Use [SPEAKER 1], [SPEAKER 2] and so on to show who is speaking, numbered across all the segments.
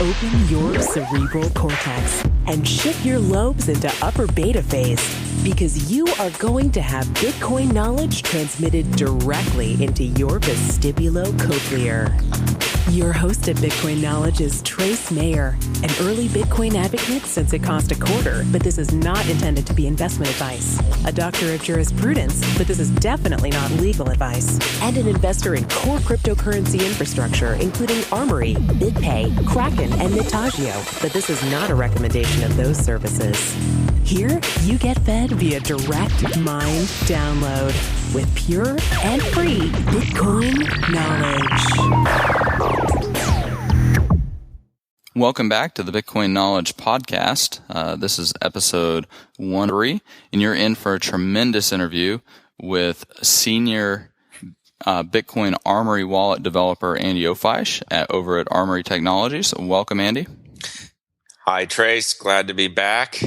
[SPEAKER 1] Open your cerebral cortex and shift your lobes into upper beta phase, because you are going to have Bitcoin knowledge transmitted directly into your vestibulocochlear. Your host at Bitcoin Knowledge is Trace Mayer, an early Bitcoin advocate since it cost $0.25, but this is not intended to be investment advice. A doctor of jurisprudence, but this is definitely not legal advice. And an investor in core cryptocurrency infrastructure, including Armory, BitPay, Kraken, and Mitagio, but this is not a recommendation of those services. Here, you get fed via direct mind download with pure and free Bitcoin knowledge.
[SPEAKER 2] Welcome back to the Bitcoin Knowledge Podcast. This is episode 103, and you're in for a tremendous interview with senior Bitcoin Armory wallet developer Andy Ofeisch over at Armory Technologies. Welcome, Andy.
[SPEAKER 3] Hi, Trace. Glad to be back.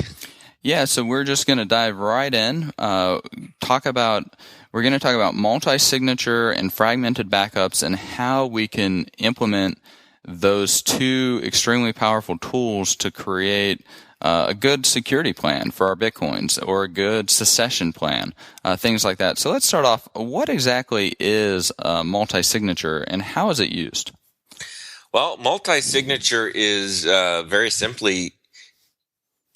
[SPEAKER 2] Yeah, so we're just going to dive right in. We're going to talk about multi-signature and fragmented backups and how we can implement those two extremely powerful tools to create a good security plan for our Bitcoins or a good secession plan, things like that. So let's start off. What exactly is multi-signature and how is it used?
[SPEAKER 3] Well, multi-signature is very simply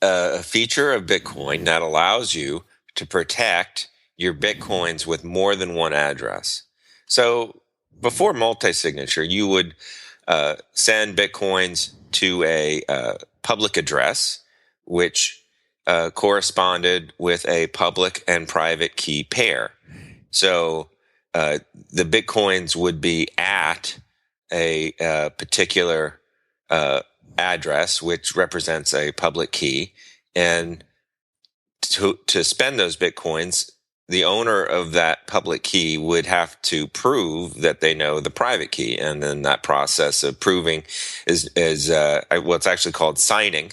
[SPEAKER 3] a feature of Bitcoin that allows you to protect your Bitcoins with more than one address. So before multi-signature, you would send Bitcoins to a public address, which corresponded with a public and private key pair. So the Bitcoins would be at a particular address, which represents a public key. And to spend those Bitcoins, the owner of that public key would have to prove that they know the private key. And then that process of proving is what's actually called signing.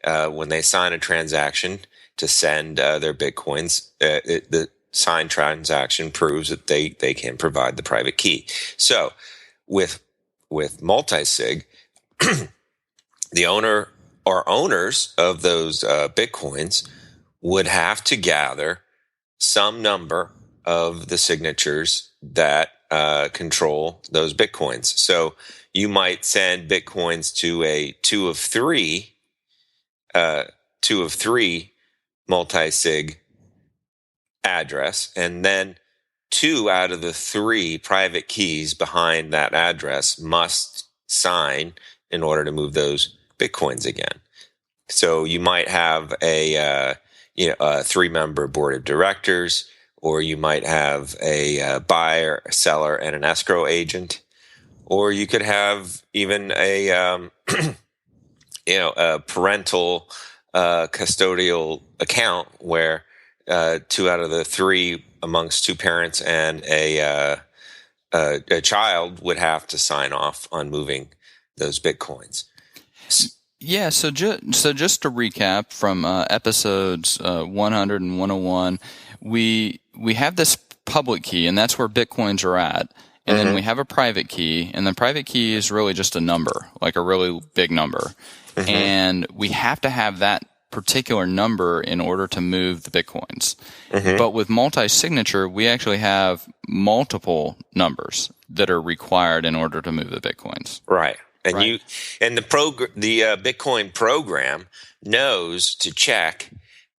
[SPEAKER 3] When they sign a transaction to send their Bitcoins, the signed transaction proves that they can provide the private key. So with multi-sig, the owner or owners of those Bitcoins would have to gather some number of the signatures that control those Bitcoins. So you might send Bitcoins to a two of three multi-sig address, and then 2 out of the 3 private keys behind that address must sign in order to move those Bitcoins again. So you might have a 3-member board of directors, or you might have a buyer, a seller, and an escrow agent, or you could have even a parental custodial account where 2 out of the 3 amongst 2 parents and a child would have to sign off on moving those Bitcoins.
[SPEAKER 2] Yeah, so just to recap from episodes 100 and 101, we have this public key, and that's where Bitcoins are at. And then we have a private key, and the private key is really just a number, like a really big number. And we have to have that particular number in order to move the Bitcoins. But with multi-signature, we actually have multiple numbers that are required in order to move the Bitcoins.
[SPEAKER 3] Right. And the Bitcoin program knows to check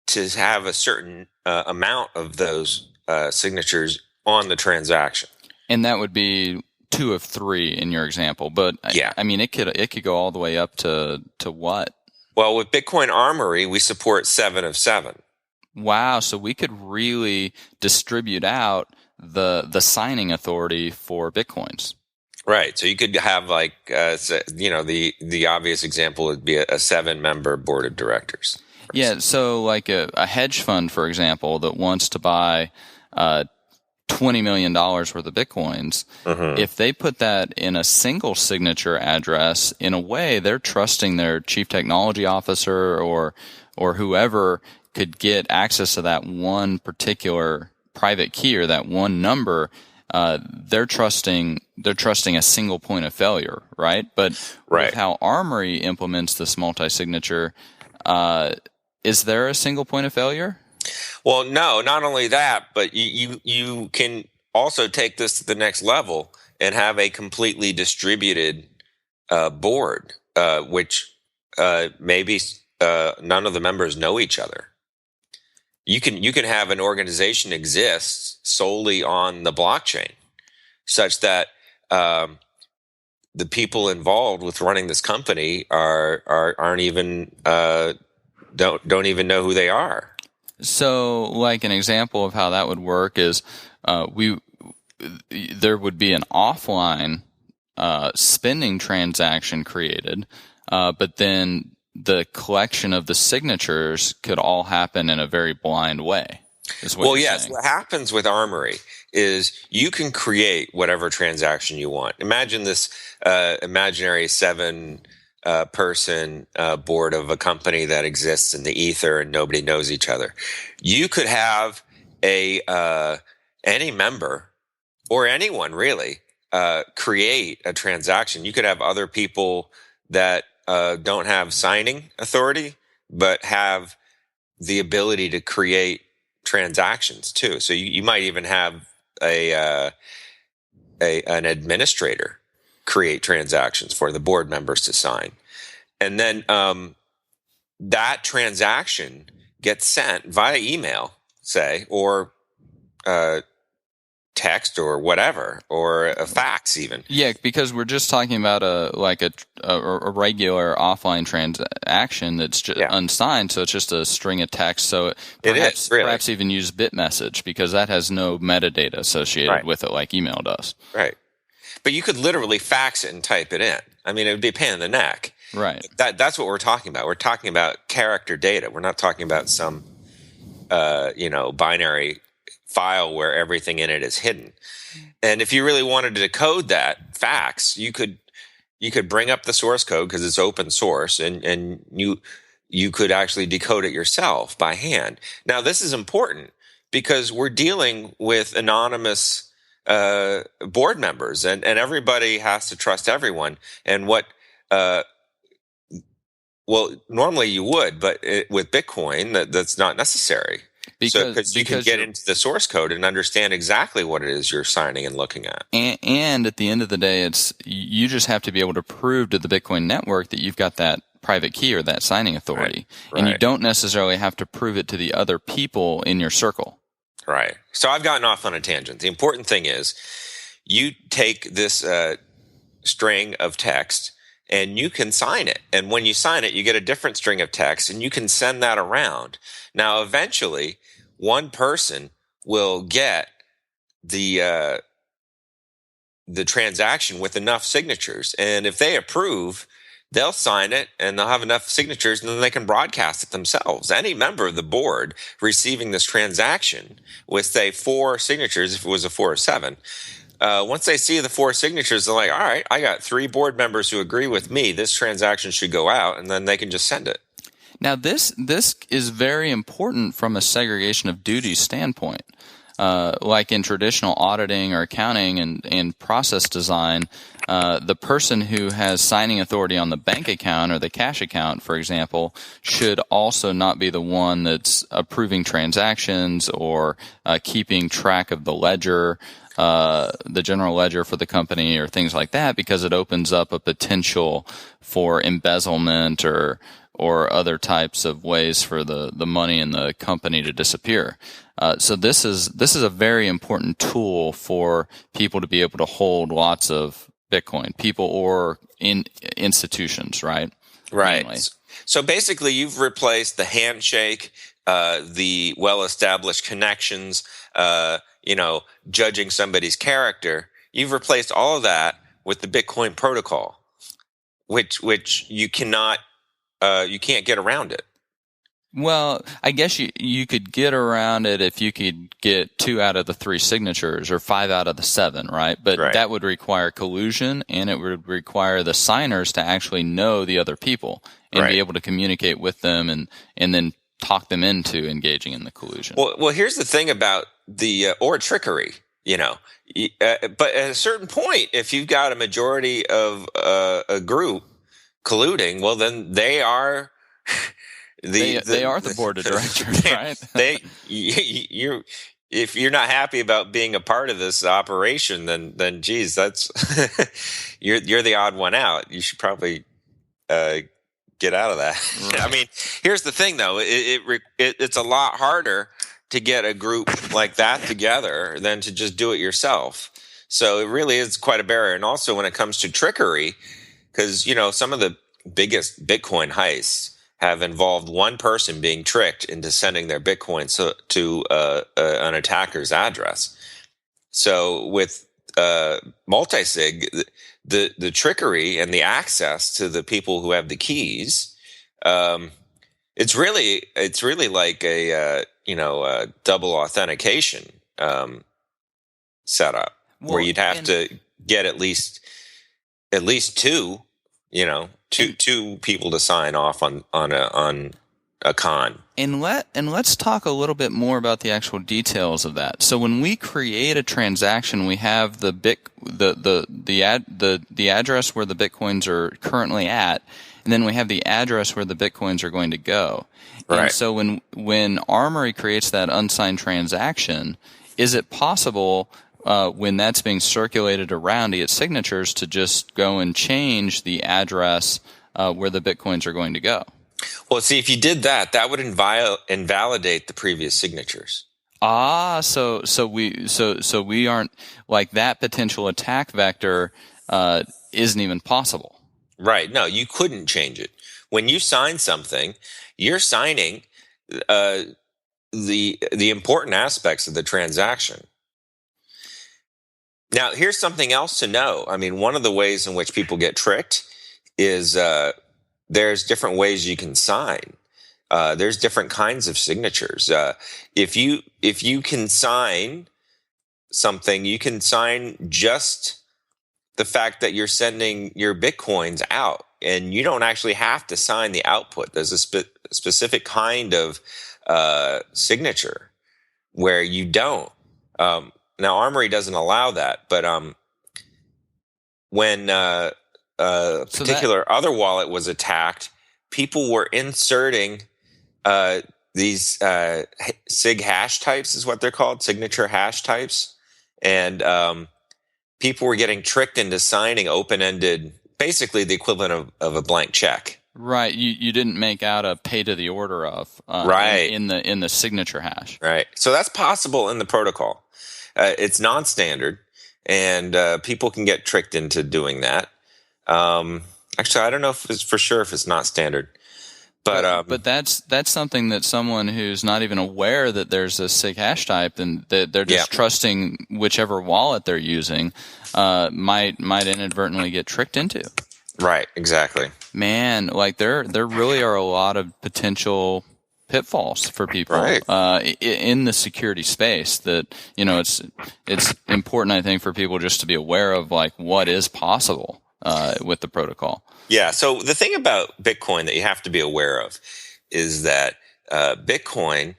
[SPEAKER 3] to have a certain amount of those signatures on the transaction.
[SPEAKER 2] And that would be 2 of 3 in your example. But
[SPEAKER 3] yeah,
[SPEAKER 2] I mean, it could go all the way up to what?
[SPEAKER 3] Well, with Bitcoin Armory, we support 7 of 7.
[SPEAKER 2] Wow! So we could really distribute out the signing authority for Bitcoins.
[SPEAKER 3] Right. So you could have the obvious example would be a 7-member board of directors.
[SPEAKER 2] Yeah. So like a hedge fund, for example, that wants to buy $20 million worth of Bitcoins, if they put that in a single signature address, in a way, they're trusting their chief technology officer or whoever could get access to that one particular private key or that one number. they're trusting a single point of failure, right? But with how Armory implements this multi-signature, is there a single point of failure?
[SPEAKER 3] Well, no, not only that, but you can also take this to the next level and have a completely distributed board, which maybe none of the members know each other. You can have an organization exist solely on the blockchain, such that the people involved with running this company aren't even don't even know who they are.
[SPEAKER 2] So, like an example of how that would work is there would be an offline spending transaction created, but then the collection of the signatures could all happen in a very blind way.
[SPEAKER 3] Well, yes. What happens with Armory is you can create whatever transaction you want. Imagine this imaginary 7-person board of a company that exists in the ether and nobody knows each other. You could have any member or anyone really create a transaction. You could have other people that don't have signing authority, but have the ability to create transactions too. So you might even have an administrator create transactions for the board members to sign. And then that transaction gets sent via email, say, or text or whatever, or a fax even.
[SPEAKER 2] Yeah, because we're just talking about a regular offline transaction that's just unsigned, so it's just a string of text. So perhaps even use Bitmessage, because that has no metadata associated with it like email does.
[SPEAKER 3] Right. But you could literally fax it and type it in. I mean, it would be a pain in the neck.
[SPEAKER 2] Right.
[SPEAKER 3] That's what we're talking about. We're talking about character data. We're not talking about some binary file where everything in it is hidden. And if you really wanted to decode that fax, you could bring up the source code because it's open source, and you could actually decode it yourself by hand. Now, this is important because we're dealing with anonymous board members, and everybody has to trust everyone. And normally you would, but with Bitcoin, that's not necessary. Because you can get into the source code and understand exactly what it is you're signing and looking at.
[SPEAKER 2] And at the end of the day, you just have to be able to prove to the Bitcoin network that you've got that private key or that signing authority. Right. And you don't necessarily have to prove it to the other people in your circle.
[SPEAKER 3] Right. So I've gotten off on a tangent. The important thing is you take this string of text and you can sign it. And when you sign it, you get a different string of text and you can send that around. Now, eventually, one person will get the transaction with enough signatures. And if they approve, they'll sign it and they'll have enough signatures, and then they can broadcast it themselves. Any member of the board receiving this transaction with, say, 4 signatures, if it was a 4 or 7, once they see the 4 signatures, they're like, all right, I got 3 board members who agree with me. This transaction should go out, and then they can just send it.
[SPEAKER 2] Now, this is very important from a segregation of duties standpoint. Like in traditional auditing or accounting and process design, the person who has signing authority on the bank account or the cash account, for example, should also not be the one that's approving transactions or keeping track of the ledger, the general ledger for the company or things like that, because it opens up a potential for embezzlement or other types of ways for the money in the company to disappear. So this is a very important tool for people to be able to hold lots of Bitcoin, people or in institutions, right?
[SPEAKER 3] Right.
[SPEAKER 2] Mainly.
[SPEAKER 3] So basically, you've replaced the handshake, the well-established connections, judging somebody's character. You've replaced all of that with the Bitcoin protocol, which you cannot. You can't get around it.
[SPEAKER 2] Well, I guess you could get around it if you could get 2 out of the 3 signatures or 5 out of the 7, right? But that would require collusion, and it would require the signers to actually know the other people and be able to communicate with them and then talk them into engaging in the collusion.
[SPEAKER 3] Well, here's the thing about or trickery. But at a certain point, if you've got a majority of a group colluding, well, then they are
[SPEAKER 2] they are the board of directors, right?
[SPEAKER 3] If you're not happy about being a part of this operation, then geez, that's you're the odd one out. You should probably get out of that. Right. I mean, here's the thing, though. It's a lot harder to get a group like that together than to just do it yourself. So it really is quite a barrier. And also when it comes to trickery, because, some of the biggest Bitcoin heists have involved one person being tricked into sending their Bitcoin to an attacker's address. So with multisig, the trickery and the access to the people who have the keys, it's really like a double authentication setup, where you'd have to get at least two people to sign off on a con.
[SPEAKER 2] And let's talk a little bit more about the actual details of that. So when we create a transaction, we have the address where the Bitcoins are currently at, and then we have the address where the Bitcoins are going to go. Right. And so when Armory creates that unsigned transaction, is it possible when that's being circulated around to get signatures to just go and change the address where the Bitcoins are going to go?
[SPEAKER 3] Well, see, if you did that, that would invalidate the previous signatures.
[SPEAKER 2] So we aren't, like, that potential attack vector isn't even possible.
[SPEAKER 3] Right. No, you couldn't change it. When you sign something, you're signing the important aspects of the transaction. Now, here's something else to know. I mean, one of the ways in which people get tricked is there's different ways you can sign. There's different kinds of signatures. If you can sign something, you can sign just the fact that you're sending your Bitcoins out, and you don't actually have to sign the output. There's a specific kind of signature where you don't. Now, Armory doesn't allow that, but when a particular other wallet was attacked, people were inserting these SIG hash types, is what they're called, signature hash types, and people were getting tricked into signing open-ended, basically the equivalent of a blank check.
[SPEAKER 2] Right. You didn't make out a pay to the order of
[SPEAKER 3] right
[SPEAKER 2] in the signature hash.
[SPEAKER 3] Right. So that's possible in the protocol. It's non-standard, and people can get tricked into doing that. Actually, I don't know if it's for sure if it's not standard.
[SPEAKER 2] But that's something that someone who's not even aware that there's a SIG hash type and that they're just trusting whichever wallet they're using might inadvertently get tricked into.
[SPEAKER 3] Right, exactly.
[SPEAKER 2] Man, like there really are a lot of potential pitfalls for people in the security space that, it's important, I think, for people just to be aware of, like, what is possible with the protocol.
[SPEAKER 3] Yeah. So the thing about Bitcoin that you have to be aware of is that Bitcoin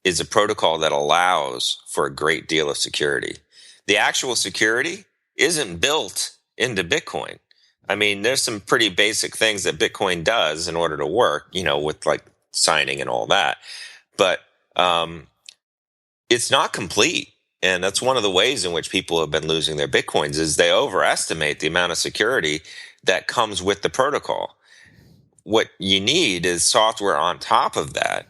[SPEAKER 3] is a protocol that allows for a great deal of security. The actual security isn't built into Bitcoin. I mean, there's some pretty basic things that Bitcoin does in order to work, with like signing and all that. But it's not complete. And that's one of the ways in which people have been losing their Bitcoins is they overestimate the amount of security that comes with the protocol. What you need is software on top of that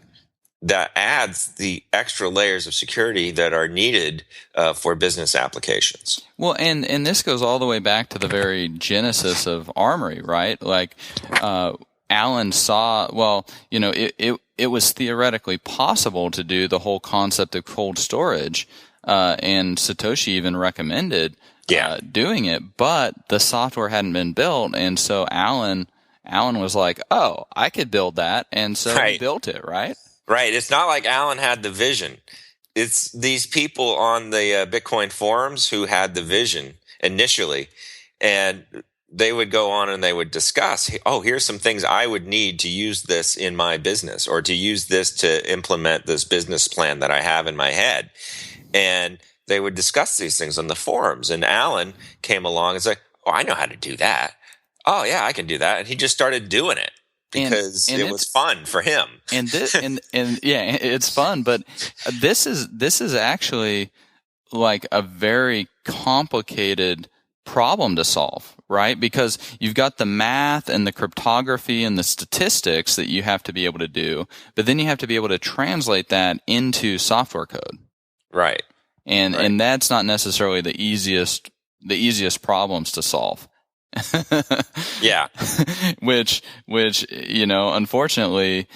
[SPEAKER 3] adds the extra layers of security that are needed for business applications.
[SPEAKER 2] Well, and this goes all the way back to the very genesis of Armory, right? Like Alan saw, it was theoretically possible to do the whole concept of cold storage, and Satoshi even recommended doing it, but the software hadn't been built, and so Alan was like, "Oh, I could build that," and so he built it, right?
[SPEAKER 3] Right. It's not like Alan had the vision. It's these people on the Bitcoin forums who had the vision initially, and they would go on and they would discuss, oh, here's some things I would need to use this in my business, or to use this to implement this business plan that I have in my head. And they would discuss these things on the forums. And Alan came along and was like, "Oh, I know how to do that. Oh yeah, I can do that." And he just started doing it because
[SPEAKER 2] and
[SPEAKER 3] it was fun for him.
[SPEAKER 2] And this, and yeah, it's fun, but this is actually like a very complicated problem to solve, right? Because you've got the math and the cryptography and the statistics that you have to be able to do, but then you have to be able to translate that into software code.
[SPEAKER 3] Right.
[SPEAKER 2] And that's not necessarily the easiest problems to solve.
[SPEAKER 3] Yeah.
[SPEAKER 2] which unfortunately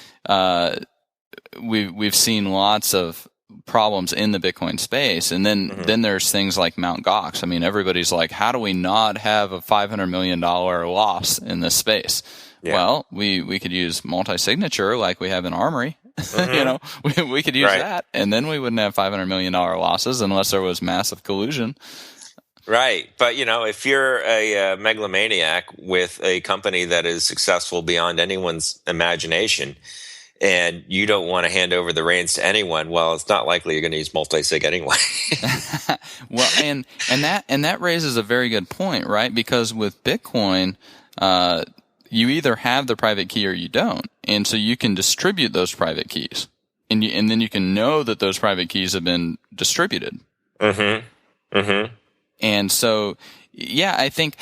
[SPEAKER 2] we've seen lots of problems in the Bitcoin space, and then there's things like Mt. Gox. I mean, everybody's like, how do we not have a $500 million loss in this space? Yeah. Well, we could use multi-signature like we have in Armory. We could use that, and then we wouldn't have $500 million losses unless there was massive collusion.
[SPEAKER 3] Right. But, if you're a megalomaniac with a company that is successful beyond anyone's imagination, and you don't want to hand over the reins to anyone, well, it's not likely you're going to use multi-sig anyway.
[SPEAKER 2] Well, and that raises a very good point, right? Because with Bitcoin, you either have the private key or you don't. And so you can distribute those private keys. And then you can know that those private keys have been distributed. Mm-hmm. Mm-hmm. And so, yeah, I think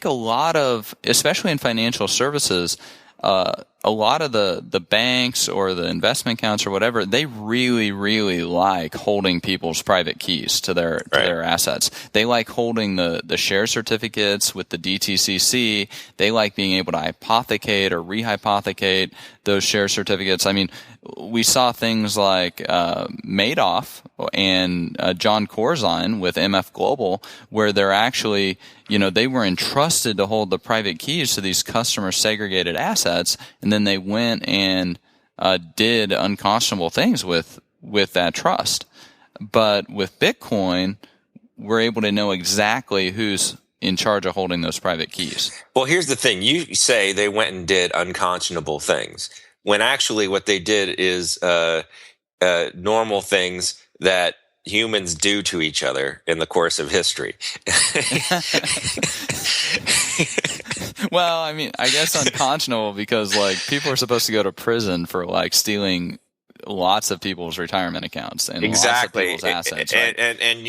[SPEAKER 2] a lot of, especially in financial services, a lot of the banks or the investment accounts or whatever, they really, really like holding people's private keys to their assets. They like holding the share certificates with the DTCC. They like being able to hypothecate or rehypothecate those share certificates. I mean, we saw things like Madoff and John Corzine with MF Global, where they're actually, they were entrusted to hold the private keys to these customer segregated assets, and then they went and did unconscionable things with that trust. But with Bitcoin, we're able to know exactly who's in charge of holding those private keys.
[SPEAKER 3] Well, here's the thing. You say they went and did unconscionable things, when actually what they did is normal things that humans do to each other in the course of history.
[SPEAKER 2] Well, I mean, I guess unconscionable because people are supposed to go to prison for stealing lots of people's retirement accounts and
[SPEAKER 3] exactly.
[SPEAKER 2] lots of people's assets. Right?
[SPEAKER 3] And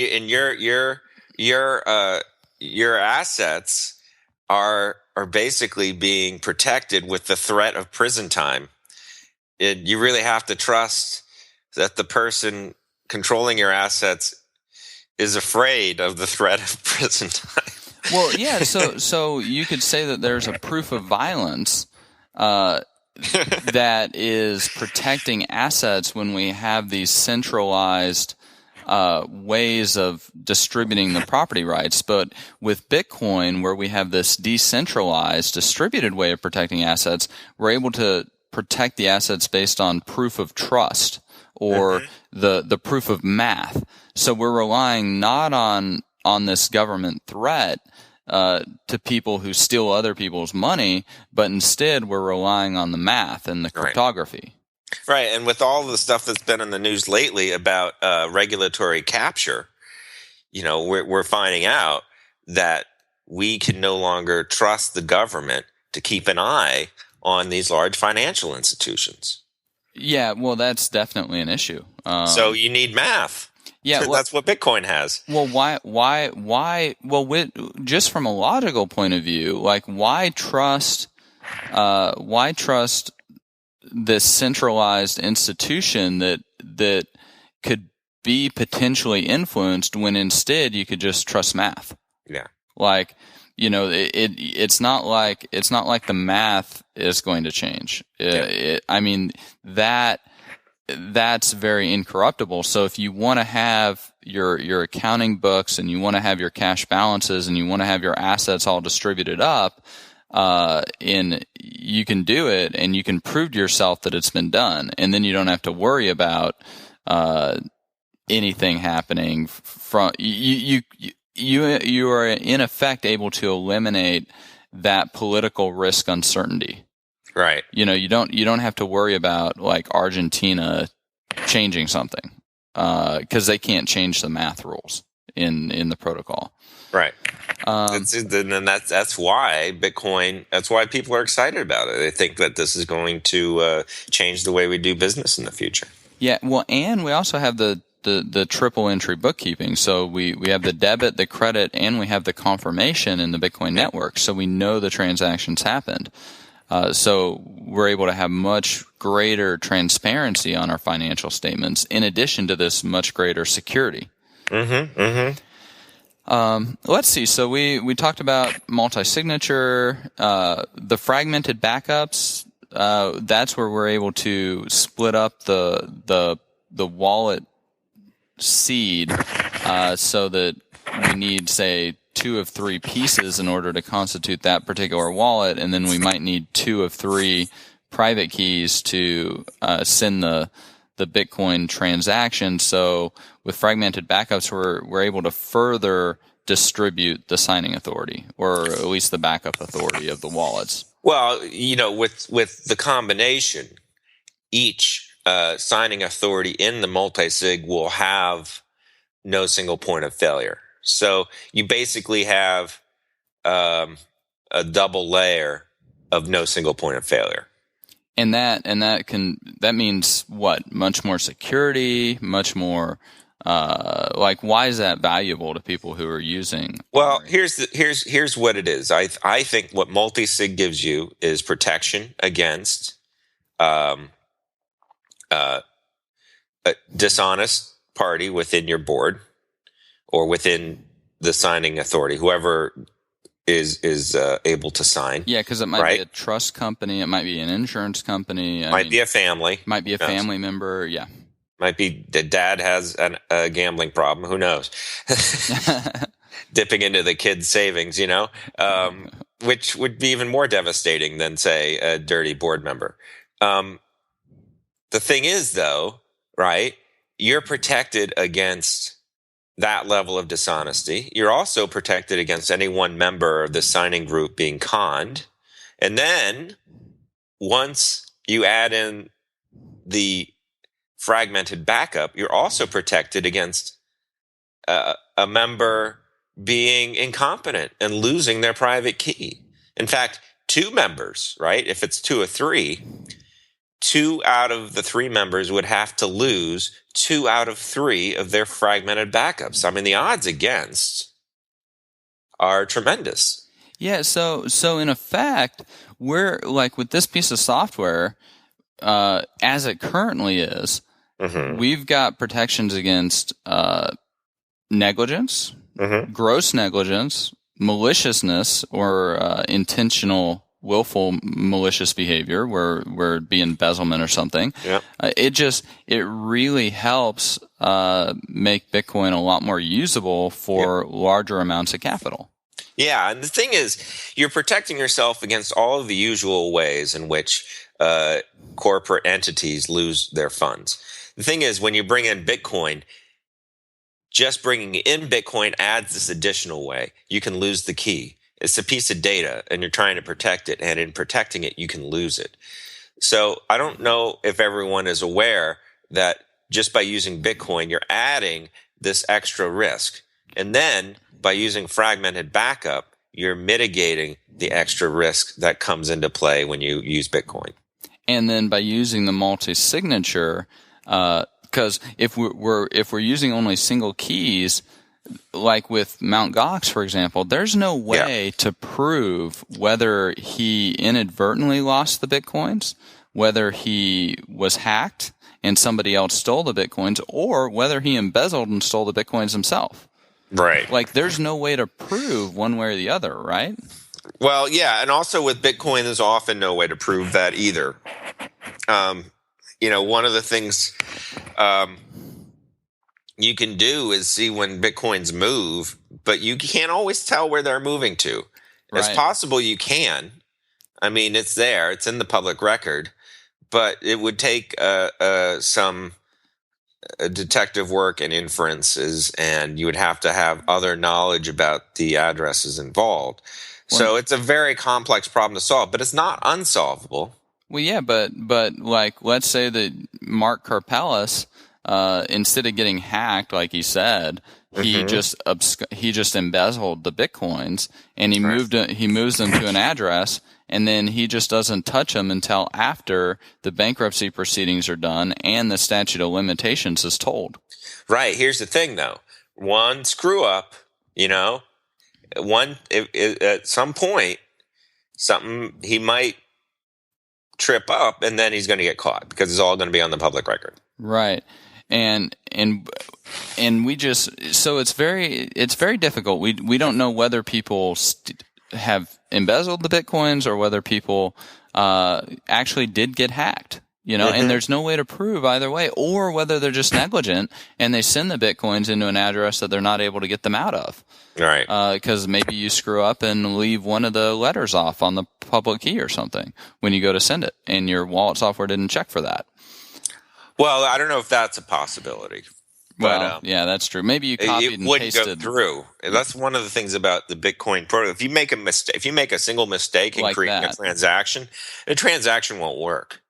[SPEAKER 3] your assets are basically being protected with the threat of prison time. You really have to trust that the person controlling your assets is afraid of the threat of prison time.
[SPEAKER 2] Well, yeah. So you could say that there's a proof of violence that is protecting assets when we have these centralized ways of distributing the property rights. But with Bitcoin, where we have this decentralized, distributed way of protecting assets, we're able to protect the assets based on proof of trust or the proof of math. So we're relying not on this government threat to people who steal other people's money, but instead we're relying on the math and the cryptography.
[SPEAKER 3] Right. And with all the stuff that's been in the news lately about regulatory capture, we're finding out that we can no longer trust the government to keep an eye on these large financial institutions.
[SPEAKER 2] Yeah, well, that's definitely an issue.
[SPEAKER 3] So you need math.
[SPEAKER 2] Yeah, well,
[SPEAKER 3] that's what Bitcoin has.
[SPEAKER 2] Well, why? Well, just from a logical point of view, why trust this centralized institution that could be potentially influenced when instead you could just trust math?
[SPEAKER 3] Yeah.
[SPEAKER 2] It's not like the math is going to change. I mean, that's very incorruptible. So if you want to have your accounting books and you want to have your cash balances and you want to have your assets all distributed up, you can do it and you can prove to yourself that it's been done, and then you don't have to worry about anything happening from you are in effect able to eliminate that political risk uncertainty.
[SPEAKER 3] Right.
[SPEAKER 2] You don't have to worry about Argentina changing something. because they can't change the math rules in the protocol.
[SPEAKER 3] Right. And that's why Bitcoin. That's why people are excited about it. They think that this is going to change the way we do business in the future.
[SPEAKER 2] Yeah. Well, and we also have the triple entry bookkeeping. So we have the debit, the credit, and we have the confirmation in the Bitcoin network. So we know the transactions happened. So we're able to have much greater transparency on our financial statements, in addition to this much greater security. Let's see. So we talked about multi-signature, the fragmented backups. That's where we're able to split up the wallet seed, so that we need, say, 2 of 3 pieces in order to constitute that particular wallet, and then we might need 2 of 3 private keys to send the Bitcoin transaction. So with fragmented backups, we're able to further distribute the signing authority, or at least the backup authority of the wallets.
[SPEAKER 3] Well, with the combination, each signing authority in the multi-sig will have no single point of failure. So you basically have a double layer of no single point of failure.
[SPEAKER 2] And that means what? Much more security, much more why is that valuable to people who are using?
[SPEAKER 3] Well, here's what it is. I think what multi-sig gives you is protection against a dishonest party within your board or within the signing authority, whoever is able to sign.
[SPEAKER 2] Yeah, because it might be a trust company, it might be an insurance company,
[SPEAKER 3] might be a family,
[SPEAKER 2] might be a family member. Yeah,
[SPEAKER 3] might be that dad has a gambling problem. Who knows? Dipping into the kids' savings, which would be even more devastating than, say, a dirty board member. The thing is, though, right? You're protected against that level of dishonesty. You're also protected against any one member of the signing group being conned. And then once you add in the fragmented backup, you're also protected against a member being incompetent and losing their private key. In fact, 2 members, right? If it's 2 or 3, 2 out of the 3 members would have to lose 2 out of 3 of their fragmented backups. I mean, the odds against are tremendous.
[SPEAKER 2] Yeah. So in effect, we're like, with this piece of software, as it currently is, we've got protections against negligence, gross negligence, maliciousness, or intentional willful malicious behavior, where it'd be embezzlement or something.
[SPEAKER 3] Yeah.
[SPEAKER 2] It really helps make Bitcoin a lot more usable for larger amounts of capital.
[SPEAKER 3] Yeah, and the thing is, you're protecting yourself against all of the usual ways in which corporate entities lose their funds. The thing is, when you bring in Bitcoin, just bringing in Bitcoin adds this additional way. You can lose the key. It's a piece of data, and you're trying to protect it, and in protecting it, you can lose it. So I don't know if everyone is aware that just by using Bitcoin, you're adding this extra risk. And then by using fragmented backup, you're mitigating the extra risk that comes into play when you use Bitcoin.
[SPEAKER 2] And then by using the multi-signature, because if we're using only single keys, like with Mt. Gox, for example, there's no way to prove whether he inadvertently lost the Bitcoins, whether he was hacked and somebody else stole the Bitcoins, or whether he embezzled and stole the Bitcoins himself.
[SPEAKER 3] Right.
[SPEAKER 2] Like, there's no way to prove one way or the other, right?
[SPEAKER 3] Well, yeah, and also with Bitcoin, there's often no way to prove that either. One of the things you can do is see when Bitcoins move, but you can't always tell where they're moving to. Right. It's possible you can. I mean, it's there. It's in the public record. But it would take some detective work and inferences, and you would have to have other knowledge about the addresses involved. So it's a very complex problem to solve, but it's not unsolvable.
[SPEAKER 2] Well, yeah, but like, let's say that Mark Karpeles instead of getting hacked, like he said, he just embezzled the Bitcoins, and he moves them to an address, and then he just doesn't touch them until after the bankruptcy proceedings are done and the statute of limitations is told.
[SPEAKER 3] Right. Here's the thing, though. One screw up, at some point, he might trip up, and then he's going to get caught because it's all going to be on the public record.
[SPEAKER 2] Right. And we just, so it's very difficult. We don't know whether people have embezzled the Bitcoins or whether people actually did get hacked, and there's no way to prove either way, or whether they're just negligent and they send the Bitcoins into an address that they're not able to get them out of.
[SPEAKER 3] Right.
[SPEAKER 2] Because maybe you screw up and leave one of the letters off on the public key or something when you go to send it, and your wallet software didn't check for that.
[SPEAKER 3] Well, I don't know if that's a possibility.
[SPEAKER 2] Well, yeah, that's true. Maybe you copied and pasted.
[SPEAKER 3] It wouldn't go through. That's one of the things about the Bitcoin protocol. If you make a mistake, if you make a single mistake in creating a transaction, the transaction won't work.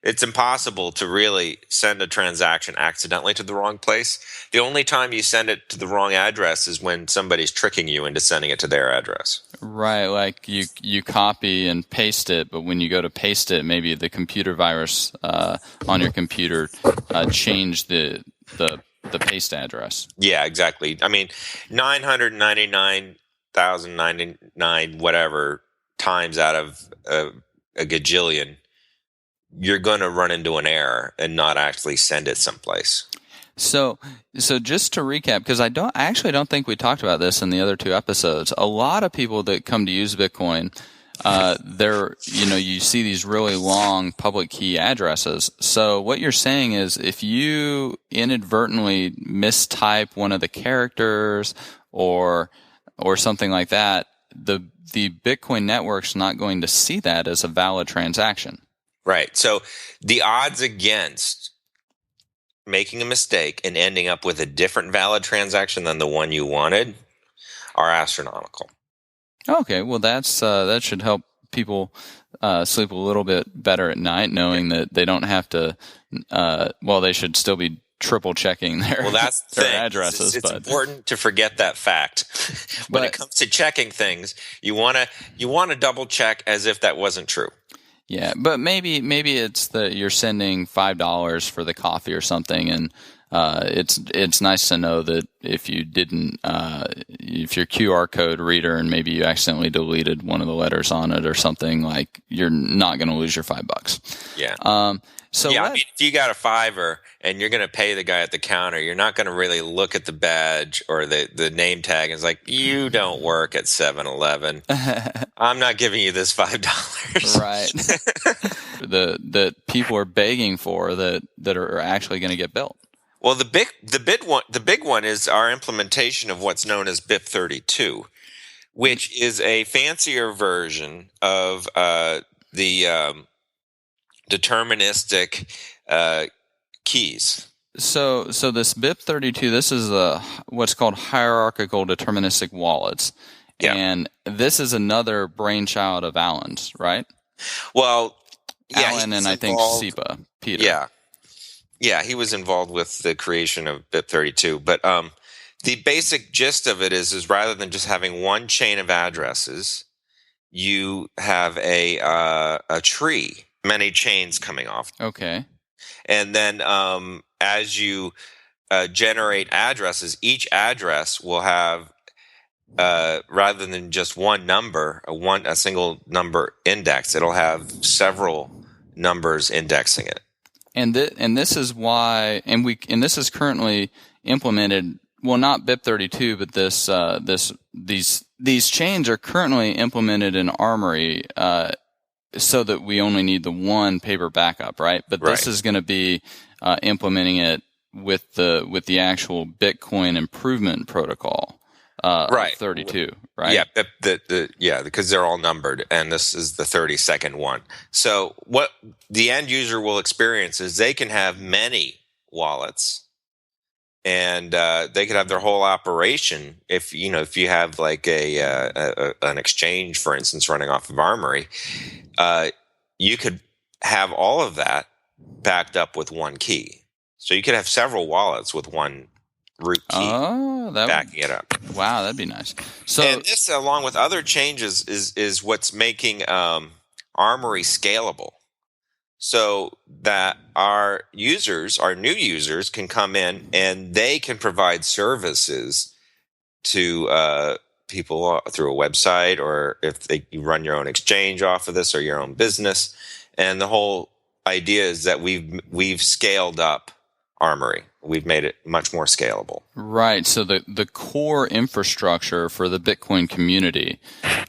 [SPEAKER 3] It's impossible to really send a transaction accidentally to the wrong place. The only time you send it to the wrong address is when somebody's tricking you into sending it to their address.
[SPEAKER 2] Right, like you copy and paste it, but when you go to paste it, maybe the computer virus on your computer changed the paste address.
[SPEAKER 3] Yeah, exactly. I mean, 999,099 whatever times out of a gajillion, you're going to run into an error and not actually send it someplace.
[SPEAKER 2] So just to recap, because I actually don't think we talked about this in the other two episodes. A lot of people that come to use Bitcoin, you see these really long public key addresses. So what you're saying is, if you inadvertently mistype one of the characters or something like that, the Bitcoin network's not going to see that as a valid transaction.
[SPEAKER 3] Right. So the odds against making a mistake and ending up with a different valid transaction than the one you wanted are astronomical.
[SPEAKER 2] Okay, well that should help people sleep a little bit better at night, knowing that they don't have to. They should still be triple checking their addresses.
[SPEAKER 3] It's important to forget that fact. When it comes to checking things, you want to double check as if that wasn't true.
[SPEAKER 2] Yeah, but maybe it's that you're sending $5 for the coffee or something, and it's nice to know that if you didn't, if your QR code reader and maybe you accidentally deleted one of the letters on it or something, like, you're not going to lose your $5.
[SPEAKER 3] Yeah. I mean, if you got a $5 and you're going to pay the guy at the counter, you're not going to really look at the badge or the name tag. And it's like, you don't work at 7-Eleven. I'm not giving you this $5.
[SPEAKER 2] Right. that people are begging for that are actually going to get built.
[SPEAKER 3] Well, the big one is our implementation of what's known as BIP32, which is a fancier version of the deterministic keys.
[SPEAKER 2] So this BIP32, this is what's called hierarchical deterministic wallets. Yeah. And this is another brainchild of Alan's, right?
[SPEAKER 3] Well, yeah,
[SPEAKER 2] Alan and I think SIPA, Peter.
[SPEAKER 3] Yeah, he was involved with the creation of BIP32. But the basic gist of it is rather than just having one chain of addresses, you have a tree, many chains coming off.
[SPEAKER 2] Okay. And
[SPEAKER 3] then as you generate addresses, each address will have, rather than just one number, a single number index, it'll have several numbers indexing it.
[SPEAKER 2] And this is why, and this is currently implemented. Well, not BIP32, but these chains are currently implemented in Armory, so that we only need the one paper backup, right? But this is going to be implementing it with the actual Bitcoin improvement protocol, 32, right?
[SPEAKER 3] Yeah, because they're all numbered, and this is the 32nd one. So what the end user will experience is they can have many wallets, and they could have their whole operation. If you have like an exchange, for instance, running off of Armory, you could have all of that backed up with one key. So you could have several wallets with one root key backing it up.
[SPEAKER 2] Wow, that'd be nice. So,
[SPEAKER 3] and this, along with other changes, is what's making Armory scalable, so that our new users, can come in and they can provide services to people through a website, or if you run your own exchange off of this, or your own business. And the whole idea is that we've scaled up Armory. We've made it much more scalable.
[SPEAKER 2] Right. So the core infrastructure for the Bitcoin community,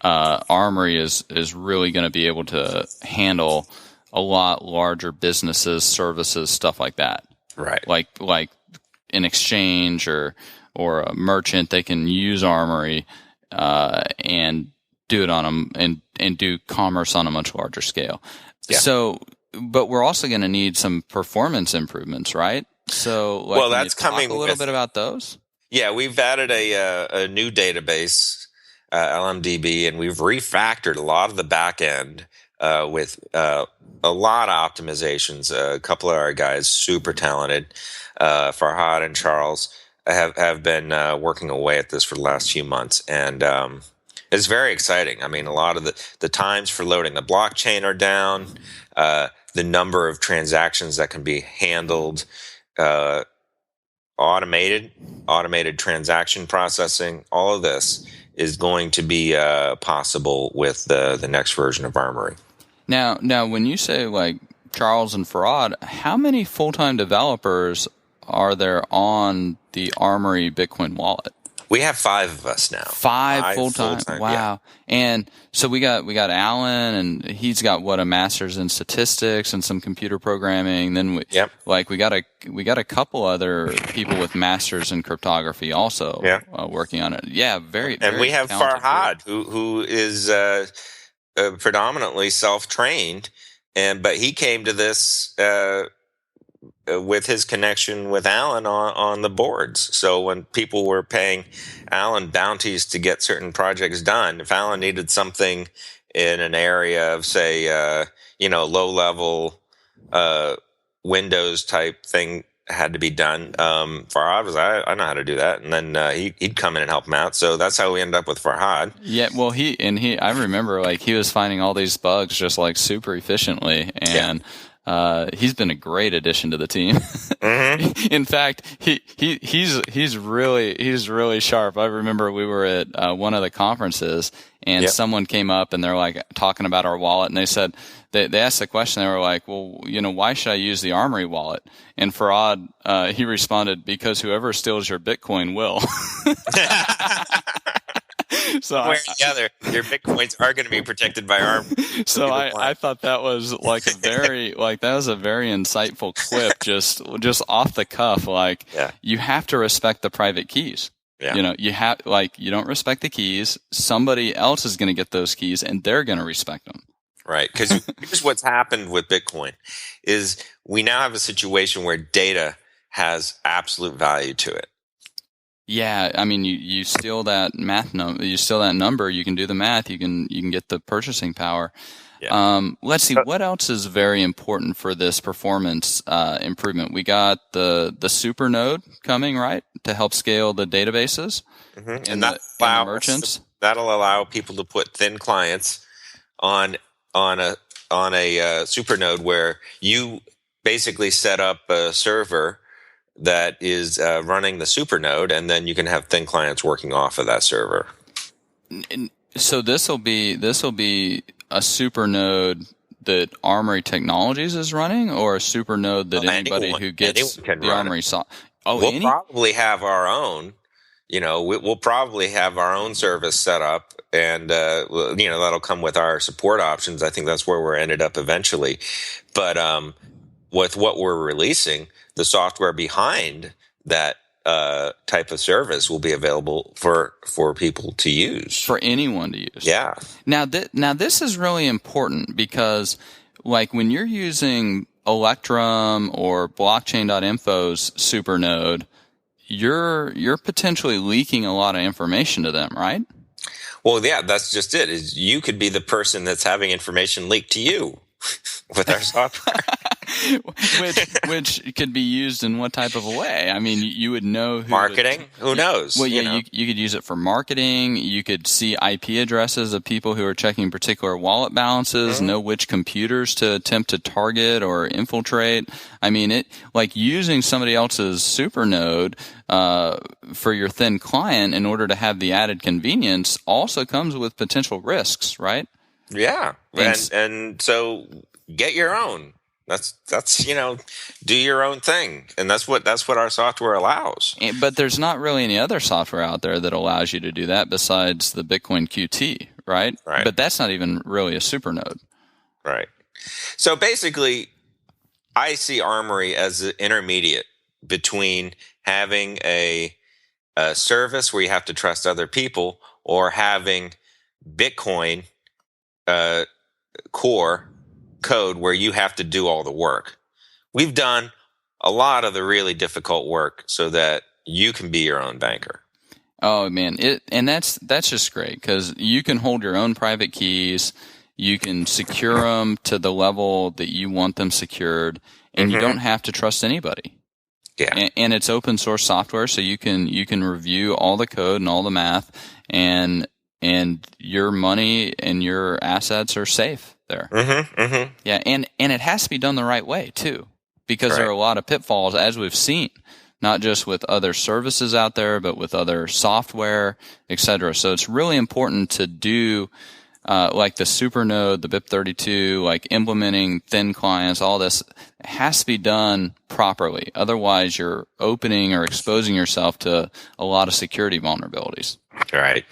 [SPEAKER 2] Armory is really going to be able to handle a lot larger businesses, services, stuff like that.
[SPEAKER 3] Right.
[SPEAKER 2] Like an exchange or a merchant, they can use Armory and do it on them and do commerce on a much larger scale. Yeah. So, but we're also going to need some performance improvements, right? So,
[SPEAKER 3] well, that's coming.
[SPEAKER 2] A little bit about those.
[SPEAKER 3] Yeah, we've added a new database, LMDB, and we've refactored a lot of the back end with a lot of optimizations. A couple of our guys, super talented, Farhad and Charles, have been working away at this for the last few months, and it's very exciting. I mean, a lot of the times for loading the blockchain are down. The number of transactions that can be handled, automated transaction processing, all of this is going to be possible with the next version of Armory.
[SPEAKER 2] Now, when you say like Charles and Farhad, how many full-time developers are there on the Armory Bitcoin wallet?
[SPEAKER 3] We have 5 of us now.
[SPEAKER 2] 5 full-time. Wow. Yeah. And so we got Alan, and he's got a master's in statistics and some computer programming. Then we got a couple other people with masters in cryptography also working on it. Yeah, very.
[SPEAKER 3] And we have Farhad, who is predominantly self-trained, but he came to this with his connection with Alan on the boards. So when people were paying Alan bounties to get certain projects done, if Alan needed something in an area of, say, low level Windows type thing had to be done, Farhad was, I know how to do that. And then he'd come in and help him out. So that's how we ended up with Farhad.
[SPEAKER 2] Yeah, well, I remember like he was finding all these bugs just like super efficiently. And he's been a great addition to the team. Mm-hmm. In fact, he's really sharp. I remember we were at one of the conferences, and someone came up and they're like talking about our wallet, and they said they asked the question. They were like, "Well, why should I use the Armory wallet?" And Farhad, he responded, "Because whoever steals your Bitcoin will." So
[SPEAKER 3] one way or the other, your Bitcoins are going to be protected by Armory.
[SPEAKER 2] So I thought that was like a very insightful quip, just off the cuff. Like you have to respect the private keys. Yeah. You don't respect the keys. Somebody else is going to get those keys, and they're going to respect them.
[SPEAKER 3] Right. Because here's what's happened with Bitcoin is we now have a situation where data has absolute value to it.
[SPEAKER 2] Yeah, I mean, you steal that you steal that number, you can do the math, you can get the purchasing power. Yeah. Let's see, what else is very important for this performance improvement? We got the super node coming, right, to help scale the databases and the merchants.
[SPEAKER 3] That'll allow people to put thin clients on a super node where you basically set up a server that is running the super node, and then you can have thin clients working off of that server.
[SPEAKER 2] So this will be a super node that Armory Technologies is running, or a super node that anybody who gets the Armory
[SPEAKER 3] we'll probably have our own. We'll probably have our own service set up, and that'll come with our support options. I think that's where we're ended up eventually. But with what we're releasing, the software behind that type of service will be available for people to use.
[SPEAKER 2] For anyone to use.
[SPEAKER 3] Yeah.
[SPEAKER 2] Now this is really important because, like, when you're using Electrum or Blockchain.info's supernode, you're potentially leaking a lot of information to them, right?
[SPEAKER 3] Well, yeah, that's just it. Is you could be the person that's having information leaked to you with our software.
[SPEAKER 2] which could be used in what type of a way? I mean, you would know
[SPEAKER 3] marketing. Who knows?
[SPEAKER 2] Well, yeah, you could use it for marketing. You could see IP addresses of people who are checking particular wallet balances, know which computers to attempt to target or infiltrate. I mean, it like using somebody else's supernode for your thin client in order to have the added convenience also comes with potential risks, right?
[SPEAKER 3] Yeah, and so get your own. That's do your own thing, and that's what our software allows.
[SPEAKER 2] But there's not really any other software out there that allows you to do that besides the Bitcoin QT, right?
[SPEAKER 3] Right.
[SPEAKER 2] But that's not even really a supernode,
[SPEAKER 3] right? So basically, I see Armory as an intermediate between having a service where you have to trust other people or having Bitcoin core code where you have to do all the work. We've done a lot of the really difficult work so that you can be your own banker.
[SPEAKER 2] Oh man, that's just great because you can hold your own private keys, you can secure them to the level that you want them secured, and you don't have to trust anybody.
[SPEAKER 3] Yeah,
[SPEAKER 2] and it's open source software, so you can review all the code and all the math, and your money and your assets are safe there. Yeah, and it has to be done the right way too, because there are a lot of pitfalls as we've seen, not just with other services out there, but with other software, etc. So it's really important to do like the supernode, the BIP32, like implementing thin clients, all this has to be done properly. Otherwise, you're opening or exposing yourself to a lot of security vulnerabilities. Right.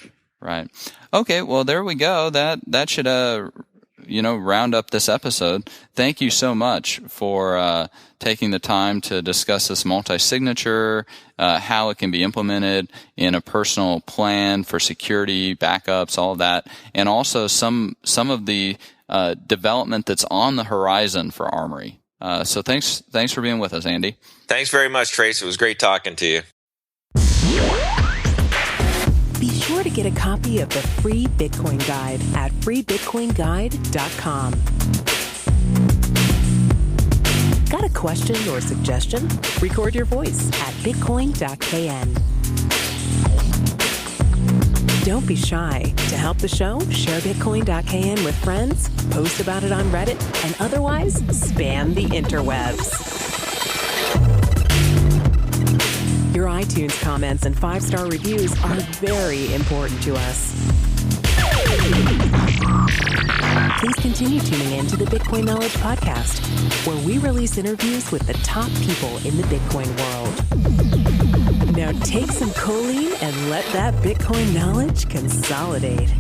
[SPEAKER 2] Okay. Well, there we go. That should round up this episode. Thank you so much for taking the time to discuss this multi-signature, how it can be implemented in a personal plan for security, backups, all of that, and also some of the development that's on the horizon for Armory. So thanks for being with us, Andy.
[SPEAKER 3] Thanks very much, Trace. It was great talking to you.
[SPEAKER 1] Be sure to get a copy of the free Bitcoin Guide at freebitcoinguide.com. Got a question or suggestion? Record your voice at bitcoin.kn. Don't be shy. To help the show, share bitcoin.kn with friends, post about it on Reddit, and otherwise spam the interwebs. Your iTunes comments and 5-star reviews are very important to us. Please continue tuning in to the Bitcoin Knowledge Podcast, where we release interviews with the top people in the Bitcoin world. Now take some choline and let that Bitcoin knowledge consolidate.